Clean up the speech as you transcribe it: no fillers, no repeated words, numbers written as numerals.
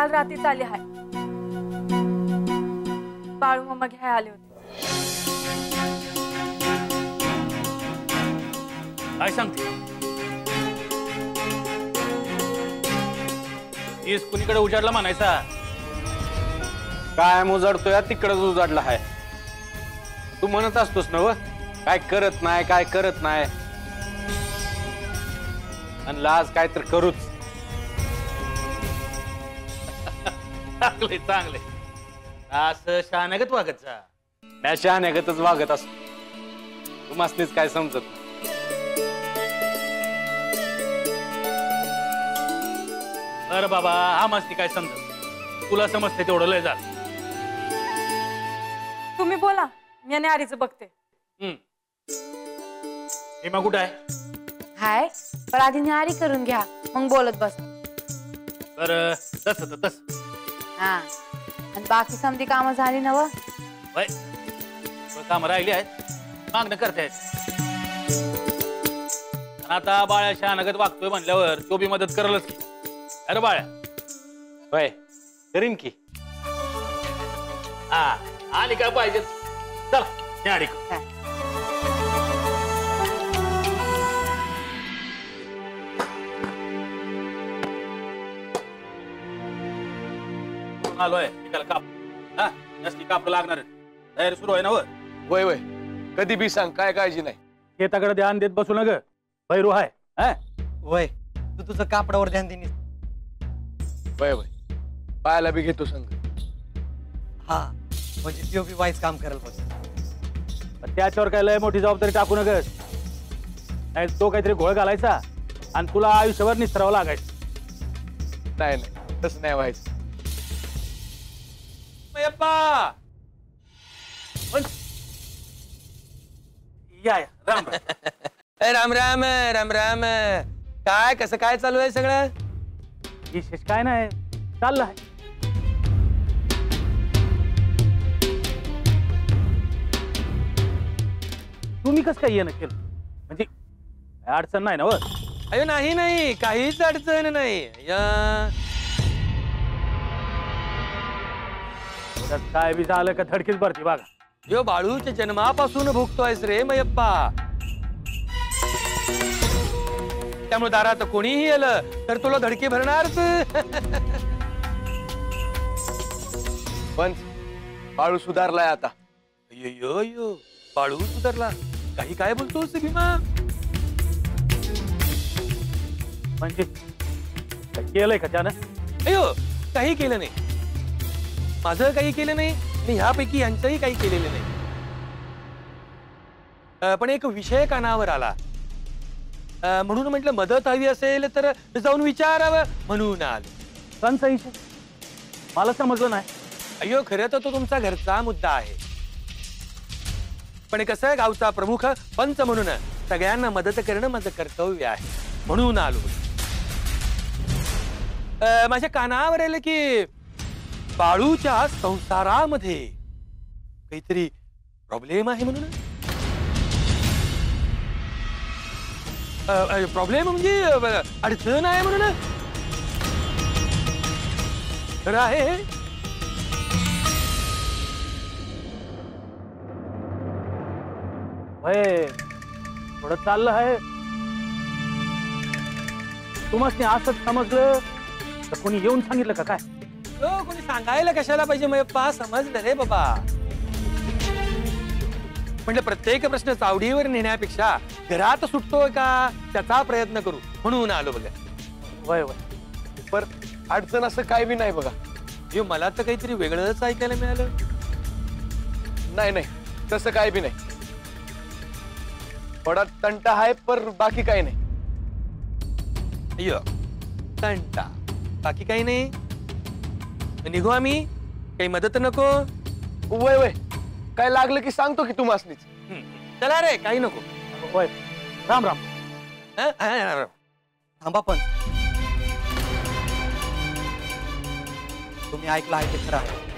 काल रात्रीच आली आहे. बाळू मामा घ्यायला आले होते. काय सांगते? तीस कुणीकडे उजाडला म्हणायचा? काय उजाडतोय तिकडच उजाडला आहे. तू म्हणत असतोस ना व काय करत नाही काय करत नाही आणि लाज काय तर करूच. चांगले चांगले असं शहाणगत वागत जा. त्या शहाण्यागतच वागत असतो. तुम्हासनीच काय समजत नाही. अरे बाबा हा मस्ती काय समजत. तुला समजते तेवढं लय झालं. तुम्ही बोला मी आणि आरीचं बघते. हेमा कुठं आहे? हाय पण आधी न्यारी करून घ्या मग बोलत बस. तर तस तस हा आणि बाकी समधी कामं झाली ना व काम राहिली आहेत. मागणं करतायत. आता बाळ्या शहाणगत वागतोय म्हणल्यावर तो बी मदत करलच की. अरे बाळ्या होय करीन की. हा आली काय पाहिजे. चल न्यारी आलोय. काप हा जास्ती कापड लागणार. तयारी सुरू आहे ना? वय वय कधी बी सांग काय काळजी नाही. शेताकडे ध्यान देत बसू न ग. भैरू आहे वय तू तुझं कापडावर ध्यान देनीस. वय वय पायाला बी घेतो संग. हा म्हणजे तो बी वाईच काम करेल बस. त्याच्यावर काय लय मोठी जबाबदारी टाकू नका. नाही तो काहीतरी घोळ घालायचा आणि तुला आयुष्यभर निस्तरावं लागायचं. नाही नाही तसं नाही व्हायचं. या राम राम राम राम राम. काय कसं काय चालू आहे सगळं? विशेष काय नाही चाललं आहे. तुम्ही कसं काय येणं केलं? म्हणजे अडचण नाही ना? अयो नाही नाही काहीच अडचण नाही. काय बी झालं का धडकीच भरती बघा. यो बाळूच्या जन्मापासून भुगतोयस रे मयप्पा. त्यामुळे दारात कोणीही आलं तर तुला धडकी भरणारच. पण बाळू सुधारलाय आता. यो यो बाळू सुधारला? काही काय बोलतोस भीमा? म्हणजे केलंय का त्यानं? अयो काही केलं नाही. माझं काही केलं नाही आणि ह्यापैकी यांचंही काही केलेलं नाही. पण एक विषय कानावर आला म्हणून म्हटलं मदत हवी असेल तर जाऊन विचारावं म्हणून आलो. कोणचा विषय मला समजलं नाही. अयो खरं तर तो तुमचा घरचा मुद्दा आहे. पण कसं गावचा प्रमुख पंच म्हणून सगळ्यांना मदत करणं माझं कर्तव्य आहे म्हणून आलो. माझ्या कानावर आलं की बाळूच्या संसारामध्ये काहीतरी प्रॉब्लेम आहे म्हणून. प्रॉब्लेम म्हणजे अडचण आहे म्हणून. खरं आहे? थोडं चाललं आहे. तुम्हाला असंच समजलं तर कोणी येऊन सांगितलं का काय? कोणी सांगायला कशाला पाहिजे मयप्पा. समजलं रे बाबा. म्हणजे प्रत्येक प्रश्न चावडीवर नेण्यापेक्षा घरात सुटतोय का त्याचा प्रयत्न करू म्हणून आलो बघा. वय वय पर अडचण असं काय बी नाही बघा. हे मला तर काहीतरी वेगळंच ऐकायला मिळालं. नाही नाही तसं काय बी नाही. थोडा तंटा आहे पर बाकी काही नाही. अय्यो तंटा बाकी काही नाही. निघू आम्ही? काही मदत नको? वय वय काय लागलं की सांगतो की तुम्हासनीच. चला रे काही नको. वय राम राम. थांबा पण तुम्ही ऐकलं आहे ते खरं आहे.